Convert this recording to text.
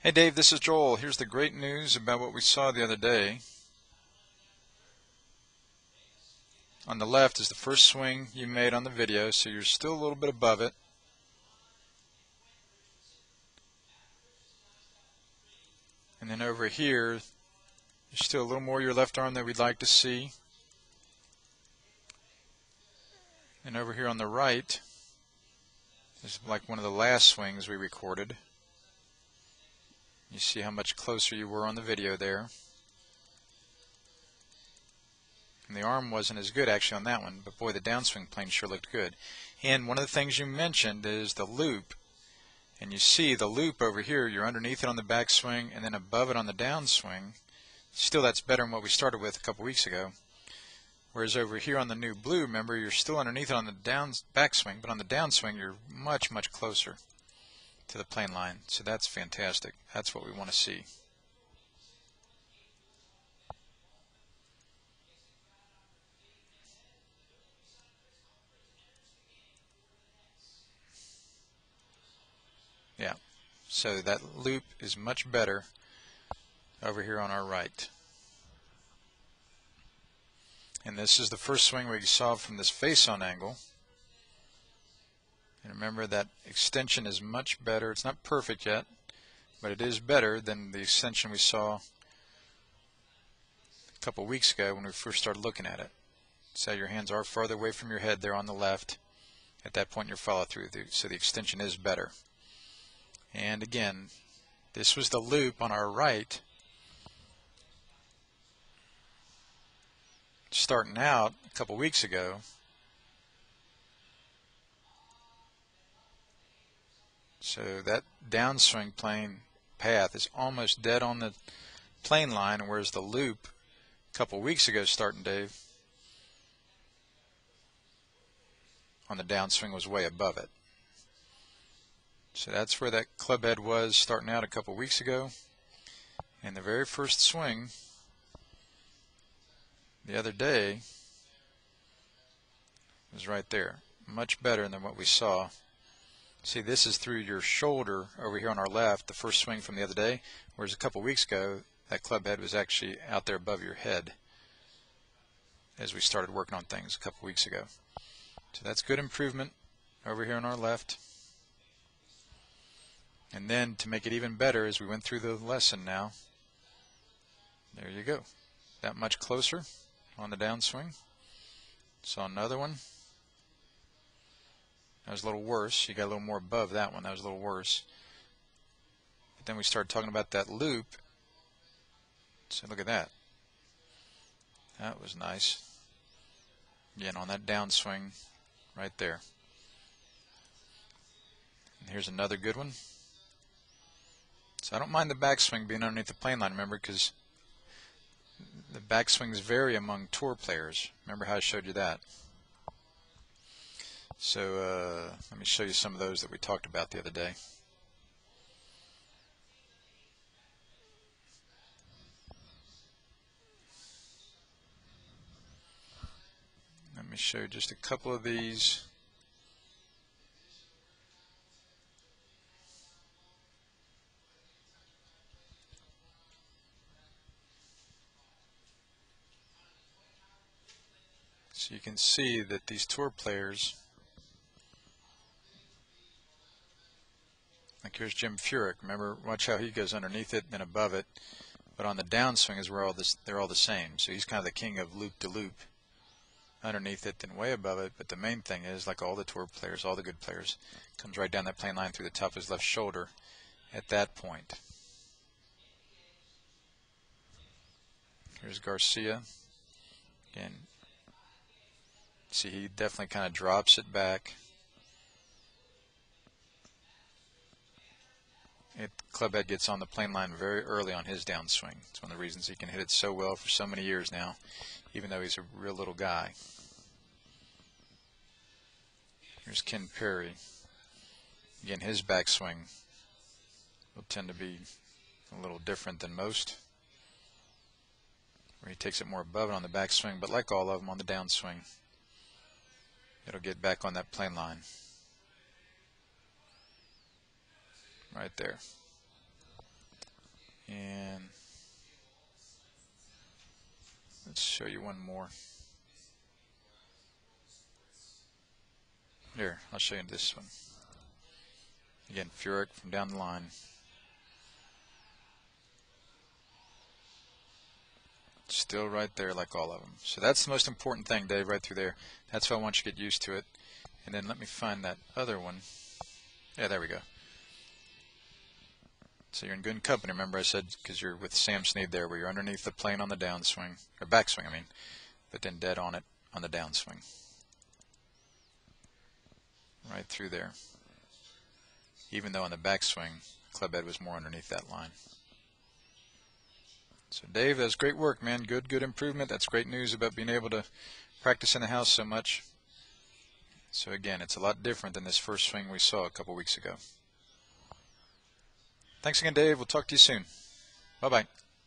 Hey Dave, this is Joel. Here's the great news about what we saw the other day. On the left is the first swing you made on the video, so you're still a little bit above it. And then over here, there's still a little more of your left arm that we'd like to see. And over here on the right is like one of the last swings we recorded. You see how much closer you were on the video there. And the arm wasn't as good actually on that one, but boy, the downswing plane sure looked good. And one of the things you mentioned is the loop. And you see the loop over here, you're underneath it on the backswing and then above it on the downswing. Still, that's better than what we started with a couple weeks ago. Whereas over here on the new blue, remember, you're still underneath it on the backswing, but on the downswing, you're much, much closer to the plane line. So that's fantastic. That's what we want to see. Yeah. So that loop is much better over here on our right. And this is the first swing we saw from this face-on angle. And remember, that extension is much better. It's not perfect yet, but it is better than the extension we saw a couple weeks ago when we first started looking at it. So your hands are farther away from your head there on the left. At that point, your follow-through, so the extension is better. And again, this was the loop on our right. Starting out a couple weeks ago. So that downswing plane path is almost dead on the plane line, whereas the loop a couple weeks ago starting, Dave, on the downswing was way above it. So that's where that club head was starting out a couple weeks ago. And the very first swing the other day was right there. Much better than what we saw. See, this is through your shoulder over here on our left, the first swing from the other day, whereas a couple weeks ago, that club head was actually out there above your head as we started working on things a couple weeks ago. So that's good improvement over here on our left. And then to make it even better, as we went through the lesson now, there you go. That much closer on the downswing. Saw another one. That was a little worse. You got a little more above that one. That was a little worse. But then we started talking about that loop. So look at that. That was nice. Again, on that downswing right there. And here's another good one. So I don't mind the backswing being underneath the plane line, remember, because the backswings vary among tour players. Remember how I showed you that. So let me show you some of those that we talked about the other day. Let me show you just a couple of these. So you can see that these tour players, like here's Jim Furyk. Remember, watch how he goes underneath it and above it. But on the downswing is where they're all the same. So he's kind of the king of loop-to-loop. Underneath it and way above it. But the main thing is, like all the tour players, all the good players, comes right down that plane line through the top of his left shoulder at that point. Here's Garcia. Again, see, he definitely kind of drops it back. Clubhead gets on the plane line very early on his downswing. It's one of the reasons he can hit it so well for so many years now, even though he's a real little guy. Here's Ken Perry. Again, his backswing will tend to be a little different than most, where he takes it more above it on the backswing, but like all of them on the downswing, it'll get back on that plane line. Right there. And let's show you one more. Here, I'll show you this one. Again, Furyk from down the line. Still right there like all of them. So that's the most important thing, Dave, right through there. That's why I want you to get used to it. And then let me find that other one. Yeah, there we go. So you're in good company, remember I said, because you're with Sam Snead there, where you're underneath the plane on the downswing, or backswing, I mean, but then dead on it on the downswing. Right through there. Even though on the backswing, club head was more underneath that line. So Dave, that's great work, man. Good improvement. That's great news about being able to practice in the house so much. So again, it's a lot different than this first swing we saw a couple weeks ago. Thanks again, Dave. We'll talk to you soon. Bye-bye.